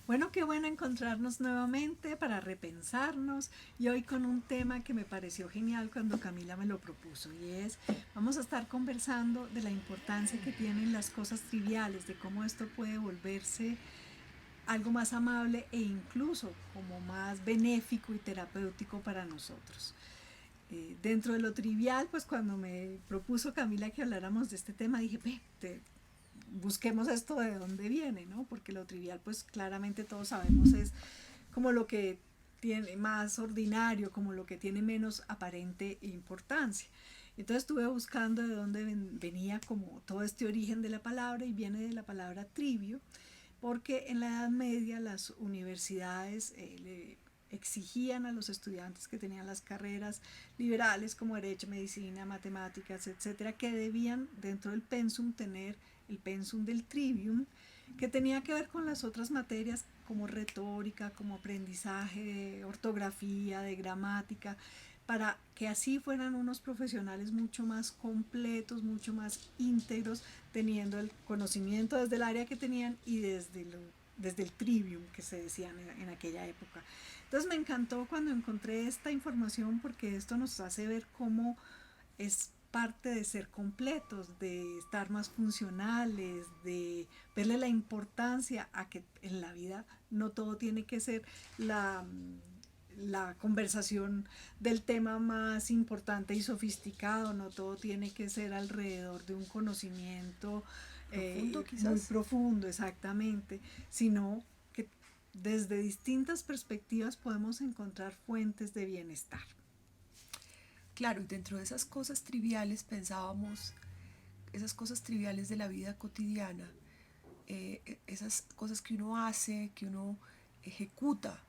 Bueno, qué bueno encontrarnos nuevamente para repensarnos y hoy con un tema que me pareció genial cuando Camila me lo propuso y es, vamos a estar conversando de la importancia que tienen las cosas triviales, de cómo esto puede volverse algo más amable e incluso como más benéfico y terapéutico para nosotros. Dentro de lo trivial, pues cuando me propuso Camila que habláramos de este tema, dije, busquemos esto de dónde viene, ¿no? Porque lo trivial, pues claramente todos sabemos es como lo que tiene más ordinario, como lo que tiene menos aparente importancia. Entonces estuve buscando de dónde venía como todo este origen de la palabra y viene de la palabra trivio, porque en la Edad Media las universidades le exigían a los estudiantes que tenían las carreras liberales como derecho, medicina, matemáticas, etcétera, que debían dentro del pensum tener el pensum del trivium, que tenía que ver con las otras materias como retórica, como aprendizaje de ortografía, de gramática, para que así fueran unos profesionales mucho más completos, mucho más íntegros, teniendo el conocimiento desde el área que tenían y desde el trivium que se decía en aquella época. Entonces me encantó cuando encontré esta información porque esto nos hace ver cómo es parte de ser completos, de estar más funcionales, de verle la importancia a que en la vida no todo tiene que ser la conversación del tema más importante y sofisticado, no todo tiene que ser alrededor de un conocimiento Profundo muy quizás. profundo, exactamente, sino que desde distintas perspectivas podemos encontrar fuentes de bienestar. Claro, y dentro de esas cosas triviales pensábamos, esas cosas triviales de la vida cotidiana, esas cosas que uno hace, que uno ejecuta.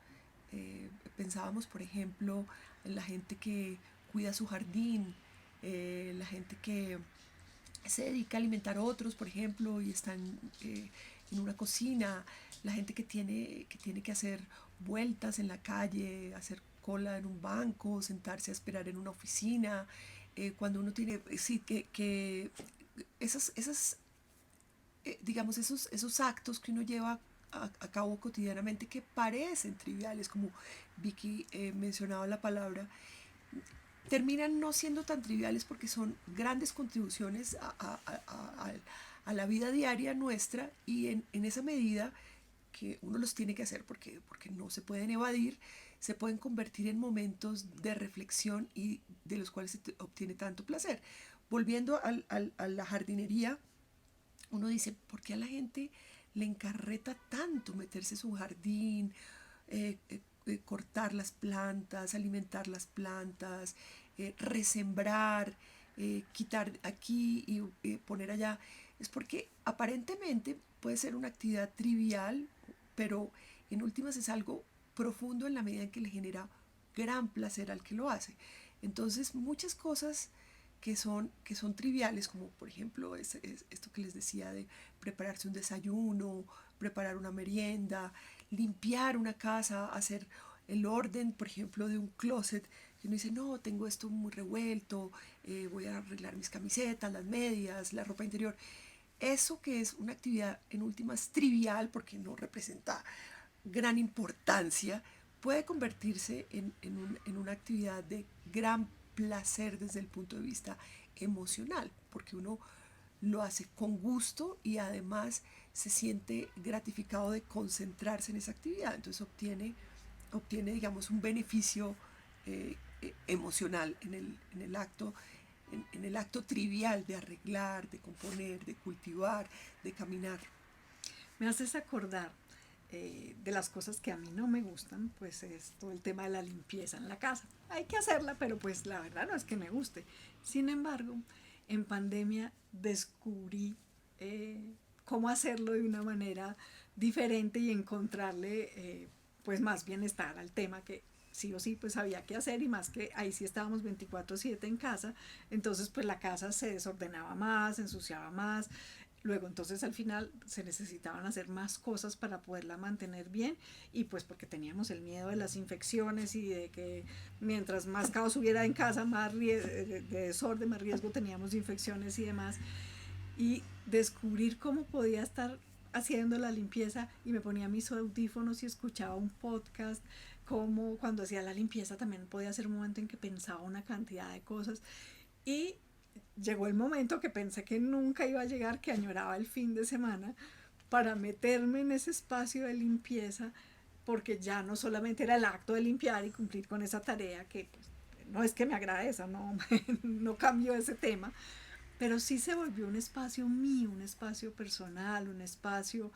Pensábamos, por ejemplo, en la gente que cuida su jardín, la gente que se dedica a alimentar a otros, por ejemplo, y están en una cocina, la gente que tiene que hacer vueltas en la calle, hacer cola en un banco, sentarse a esperar en una oficina, cuando uno tiene, sí, que esas digamos, esos actos que uno lleva a cabo cotidianamente que parecen triviales, como Vicky mencionaba la palabra, terminan no siendo tan triviales porque son grandes contribuciones a la vida diaria nuestra y en esa medida que uno los tiene que hacer porque no se pueden evadir, se pueden convertir en momentos de reflexión y de los cuales se obtiene tanto placer. Volviendo a la jardinería, uno dice, ¿por qué a la gente le encarreta tanto meterse en su jardín, cortar las plantas, alimentar las plantas, resembrar, quitar aquí y poner allá? Es porque aparentemente puede ser una actividad trivial, pero en últimas es algo profundo en la medida en que le genera gran placer al que lo hace. Entonces muchas cosas que son triviales, como por ejemplo esto que les decía de prepararse un desayuno, preparar una merienda, limpiar una casa, hacer el orden, por ejemplo, de un closet. Y uno dice, no, tengo esto muy revuelto, voy a arreglar mis camisetas, las medias, la ropa interior. Eso que es una actividad en últimas trivial, porque no representa gran importancia, puede convertirse en una actividad de gran placer desde el punto de vista emocional, porque uno lo hace con gusto y además se siente gratificado de concentrarse en esa actividad. Entonces obtiene digamos, un beneficio emocional en el acto trivial de arreglar, de componer, de cultivar, de caminar. Me haces acordar de las cosas que a mí no me gustan, pues es todo el tema de la limpieza en la casa. Hay que hacerla, pero pues la verdad no es que me guste. Sin embargo, en pandemia descubrí cómo hacerlo de una manera diferente y encontrarle pues más bienestar al tema que sí o sí pues había que hacer y más que ahí sí estábamos 24/7 en casa, entonces pues la casa se desordenaba más, se ensuciaba más, luego entonces al final se necesitaban hacer más cosas para poderla mantener bien y pues porque teníamos el miedo de las infecciones y de que mientras más caos hubiera en casa, más de desorden, más riesgo teníamos de infecciones y demás, y descubrir cómo podía estar haciendo la limpieza y me ponía mis audífonos y escuchaba un podcast, como cuando hacía la limpieza también podía ser un momento en que pensaba una cantidad de cosas y llegó el momento que pensé que nunca iba a llegar, que añoraba el fin de semana para meterme en ese espacio de limpieza, porque ya no solamente era el acto de limpiar y cumplir con esa tarea, que pues, no es que me agrade eso, no, no cambio ese tema, pero sí se volvió un espacio mío, un espacio personal, un espacio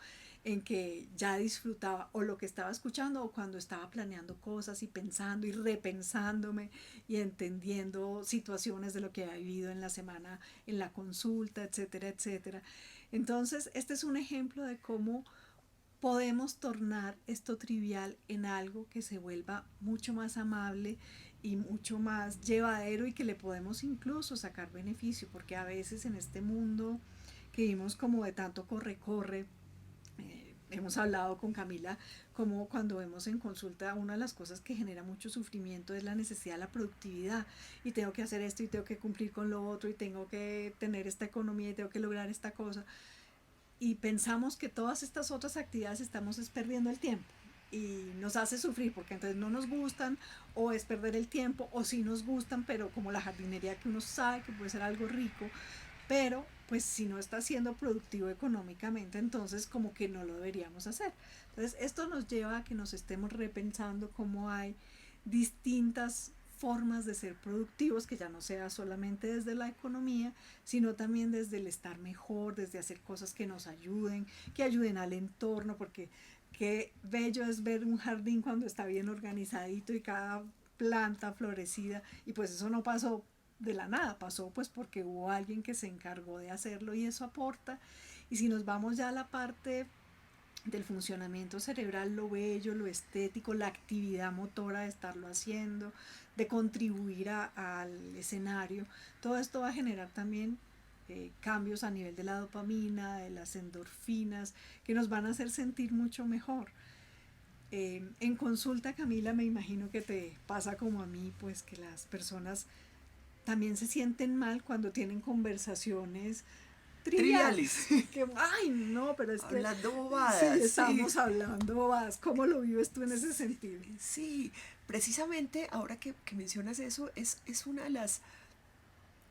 en que ya disfrutaba o lo que estaba escuchando o cuando estaba planeando cosas y pensando y repensándome y entendiendo situaciones de lo que había vivido en la semana, en la consulta, etcétera, etcétera. Entonces, este es un ejemplo de cómo podemos tornar esto trivial en algo que se vuelva mucho más amable y mucho más llevadero y que le podemos incluso sacar beneficio, porque a veces en este mundo que vivimos como de tanto corre-corre, hemos hablado con Camila como cuando vemos en consulta una de las cosas que genera mucho sufrimiento es la necesidad de la productividad y tengo que hacer esto y tengo que cumplir con lo otro y tengo que tener esta economía y tengo que lograr esta cosa y pensamos que todas estas otras actividades estamos perdiendo el tiempo y nos hace sufrir porque entonces no nos gustan o es perder el tiempo o sí nos gustan pero como la jardinería que uno sabe que puede ser algo rico pero pues si no está siendo productivo económicamente entonces como que no lo deberíamos hacer. Entonces esto nos lleva a que nos estemos repensando cómo hay distintas formas de ser productivos, que ya no sea solamente desde la economía, sino también desde el estar mejor, desde hacer cosas que nos ayuden, que ayuden al entorno, porque qué bello es ver un jardín cuando está bien organizadito y cada planta florecida, y pues eso no pasó de la nada, pasó pues porque hubo alguien que se encargó de hacerlo y eso aporta. Y si nos vamos ya a la parte del funcionamiento cerebral, lo bello, lo estético, la actividad motora de estarlo haciendo, de contribuir al escenario, todo esto va a generar también cambios a nivel de la dopamina, de las endorfinas, que nos van a hacer sentir mucho mejor. En consulta, Camila, me imagino que te pasa como a mí, pues que las personas también se sienten mal cuando tienen conversaciones triviales. Triviales. Que, ay, no, pero es que Hablando sí, bobadas, sí. estamos hablando bobadas. ¿Cómo lo vives tú en ese sentido? Sí, precisamente ahora que mencionas eso, es una de las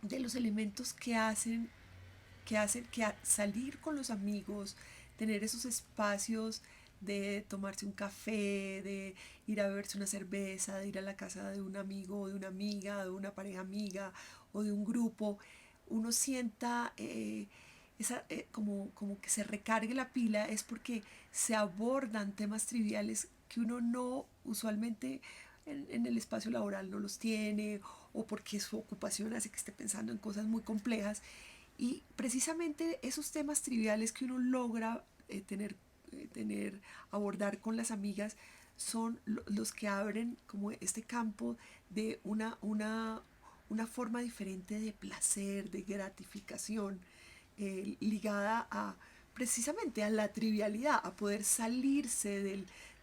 de los elementos que salir con los amigos, tener esos espacios de tomarse un café, de ir a beberse una cerveza, de ir a la casa de un amigo o de una amiga, de una pareja amiga o de un grupo, uno sienta como que se recargue la pila, es porque se abordan temas triviales que uno no usualmente en el espacio laboral no los tiene o porque su ocupación hace que esté pensando en cosas muy complejas y precisamente esos temas triviales que uno logra abordar con las amigas son los que abren como este campo de una forma diferente de placer, de gratificación, ligada a precisamente a la trivialidad, a poder salirse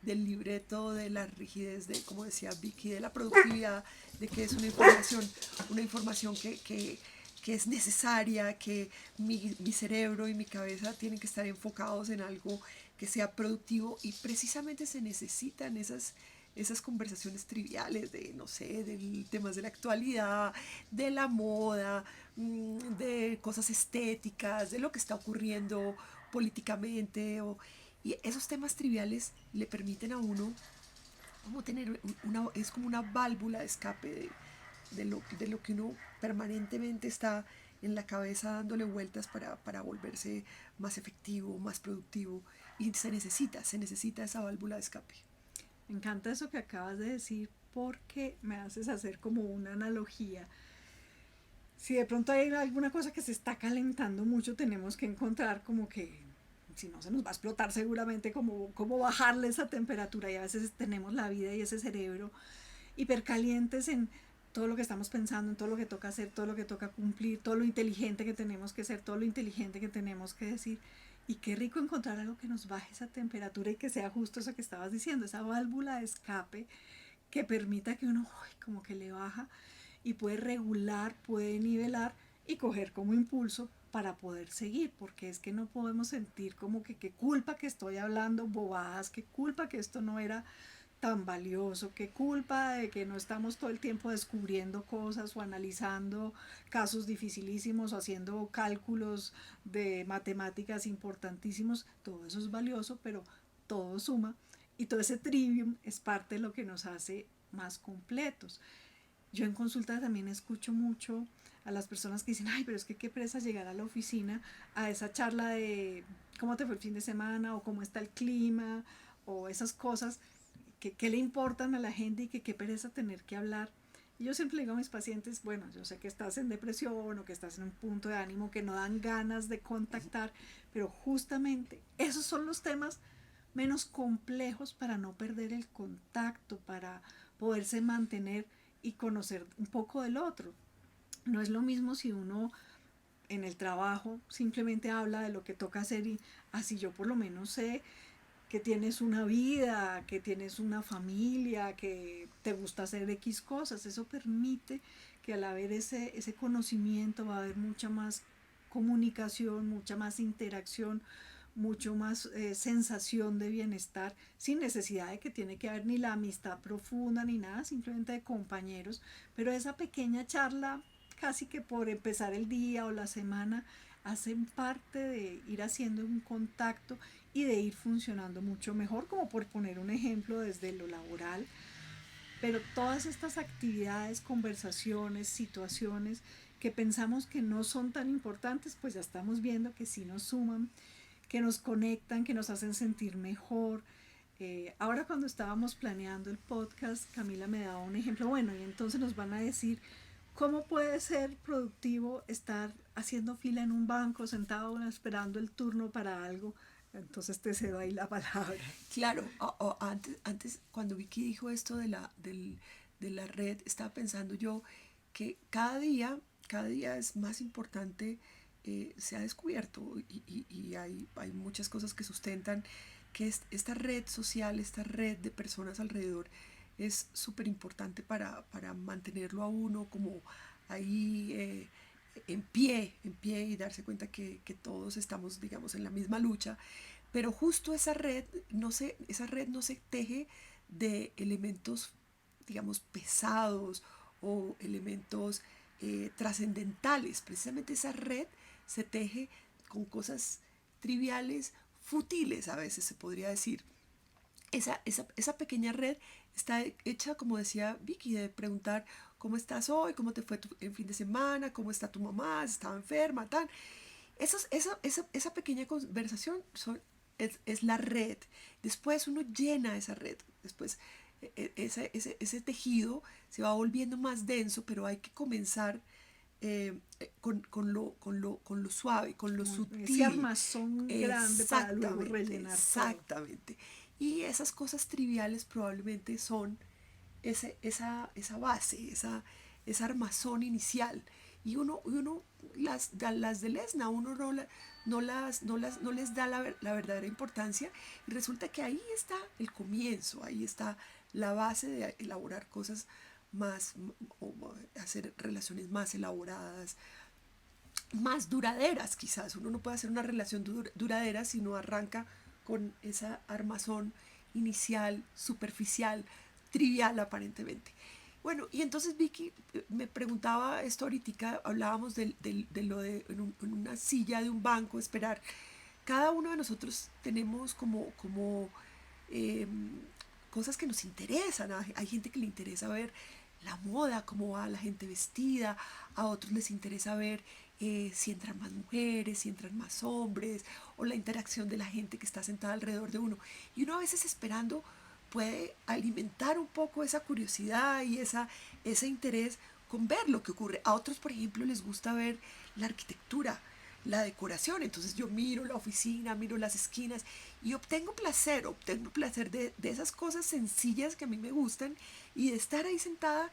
del libreto, de la rigidez, de, como decía Vicky, de la productividad, de que es una información que es necesaria, que mi cerebro y mi cabeza tienen que estar enfocados en algo que sea productivo y precisamente se necesitan esas conversaciones triviales de, no sé, de temas de la actualidad, de la moda, de cosas estéticas, de lo que está ocurriendo políticamente. Y esos temas triviales le permiten a uno como tener es como una válvula de escape de lo que uno permanentemente está en la cabeza dándole vueltas para volverse más efectivo, más productivo. Y se necesita esa válvula de escape. Me encanta eso que acabas de decir porque me haces hacer como una analogía. Si de pronto hay alguna cosa que se está calentando mucho, tenemos que encontrar como que, si no se nos va a explotar seguramente, cómo bajarle esa temperatura. Y a veces tenemos la vida y ese cerebro hipercalientes en todo lo que estamos pensando, en todo lo que toca hacer, todo lo que toca cumplir, todo lo inteligente que tenemos que ser, todo lo inteligente que tenemos que decir. Y qué rico encontrar algo que nos baje esa temperatura y que sea justo eso que estabas diciendo, esa válvula de escape que permita que uno uy, como que le baja y puede regular, puede nivelar y coger como impulso para poder seguir, porque es que no podemos sentir como que qué culpa que estoy hablando bobadas, qué culpa que esto no era tan valioso, qué culpa de que no estamos todo el tiempo descubriendo cosas o analizando casos dificilísimos o haciendo cálculos de matemáticas importantísimos. Todo eso es valioso, pero todo suma y todo ese trivium es parte de lo que nos hace más completos. Yo en consulta también escucho mucho a las personas que dicen, ay, pero es que qué presa llegar a la oficina a esa charla de cómo te fue el fin de semana o cómo está el clima o esas cosas que le importan a la gente y que qué pereza tener que hablar. Y yo siempre le digo a mis pacientes, bueno, yo sé que estás en depresión o que estás en un punto de ánimo que no dan ganas de contactar, pero justamente esos son los temas menos complejos para no perder el contacto, para poderse mantener y conocer un poco del otro. No es lo mismo si uno en el trabajo simplemente habla de lo que toca hacer y así yo por lo menos sé que tienes una vida, que tienes una familia, que te gusta hacer X cosas. Eso permite que al haber ese conocimiento va a haber mucha más comunicación, mucha más interacción, mucho más sensación de bienestar, sin necesidad de que tiene que haber ni la amistad profunda ni nada, simplemente de compañeros. Pero esa pequeña charla, casi que por empezar el día o la semana, hacen parte de ir haciendo un contacto y de ir funcionando mucho mejor, como por poner un ejemplo desde lo laboral. Pero todas estas actividades, conversaciones, situaciones que pensamos que no son tan importantes, pues ya estamos viendo que sí nos suman, que nos conectan, que nos hacen sentir mejor. Ahora cuando estábamos planeando el podcast, Camila me daba un ejemplo, bueno, y entonces nos van a decir cómo puede ser productivo estar haciendo fila en un banco, sentado esperando el turno para algo. Entonces te cedo ahí la palabra. Claro, antes cuando Vicky dijo esto de la red, estaba pensando yo que cada día es más importante, se ha descubierto y hay muchas cosas que sustentan que esta red social, esta red de personas alrededor es súper importante para mantenerlo a uno como ahí en pie y darse cuenta que todos estamos, digamos, en la misma lucha. Pero justo esa red no se teje de elementos, digamos, pesados o elementos trascendentales. Precisamente esa red se teje con cosas triviales, fútiles a veces se podría decir. Esa pequeña red está hecha, como decía Vicky, de preguntar cómo estás hoy, cómo te fue el fin de semana, cómo está tu mamá, si estaba enferma, tal. Esa pequeña conversación es la red. Después uno llena esa red. Después ese tejido se va volviendo más denso, pero hay que comenzar con lo suave, con lo Ese sutil. armazón grande para luego Exactamente, rellenar todo. exactamente. Y esas cosas triviales probablemente son esa base, esa armazón inicial. Y uno las delezna, uno no les da la verdadera importancia. Y resulta que ahí está el comienzo, ahí está la base de elaborar cosas más, o hacer relaciones más elaboradas, más duraderas quizás. Uno no puede hacer una relación duradera si no arranca con esa armazón inicial, superficial, trivial aparentemente. Bueno, y entonces Vicky me preguntaba esto ahorita, hablábamos de lo de en una silla de un banco, esperar. Cada uno de nosotros tenemos como eh, cosas que nos interesan. Hay gente que le interesa ver la moda, cómo va la gente vestida, a otros les interesa ver si entran más mujeres, si entran más hombres, o la interacción de la gente que está sentada alrededor de uno. Y uno a veces esperando puede alimentar un poco esa curiosidad y ese interés con ver lo que ocurre. A otros, por ejemplo, les gusta ver la arquitectura, la decoración. Entonces yo miro la oficina, miro las esquinas y obtengo placer de esas cosas sencillas que a mí me gustan y de estar ahí sentada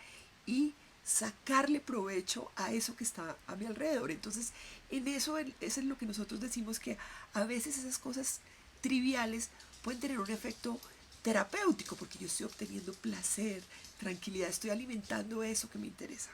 y sacarle provecho a eso que está a mi alrededor. Entonces, eso es lo que nosotros decimos, que a veces esas cosas triviales pueden tener un efecto terapéutico, porque yo estoy obteniendo placer, tranquilidad, estoy alimentando eso que me interesa.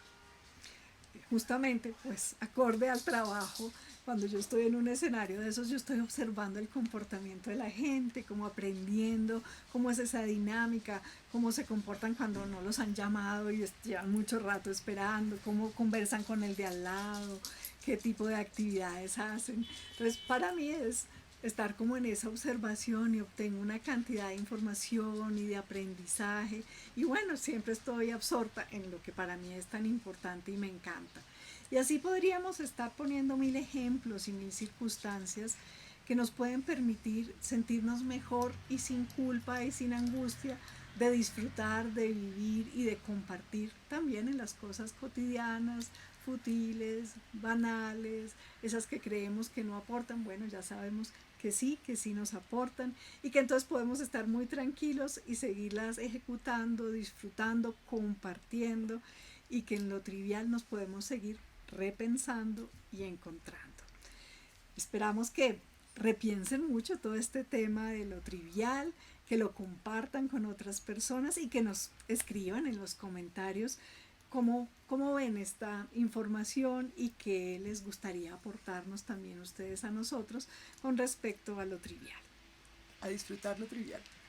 justamente, pues acorde al trabajo, cuando yo estoy en un escenario de esos, yo estoy observando el comportamiento de la gente, como aprendiendo cómo es esa dinámica, cómo se comportan cuando no los han llamado y llevan mucho rato esperando, cómo conversan con el de al lado, qué tipo de actividades hacen. Entonces, para mí es estar como en esa observación y obtengo una cantidad de información y de aprendizaje. Y bueno, siempre estoy absorta en lo que para mí es tan importante y me encanta. Y así podríamos estar poniendo mil ejemplos y mil circunstancias que nos pueden permitir sentirnos mejor y sin culpa y sin angustia de disfrutar, de vivir y de compartir también en las cosas cotidianas, futiles, banales, esas que creemos que no aportan. Bueno, ya sabemos que sí nos aportan y que entonces podemos estar muy tranquilos y seguirlas ejecutando, disfrutando, compartiendo y que en lo trivial nos podemos seguir repensando y encontrando. Esperamos que repiensen mucho todo este tema de lo trivial, que lo compartan con otras personas y que nos escriban en los comentarios cómo ven esta información y qué les gustaría aportarnos también ustedes a nosotros con respecto a lo trivial. A disfrutar lo trivial.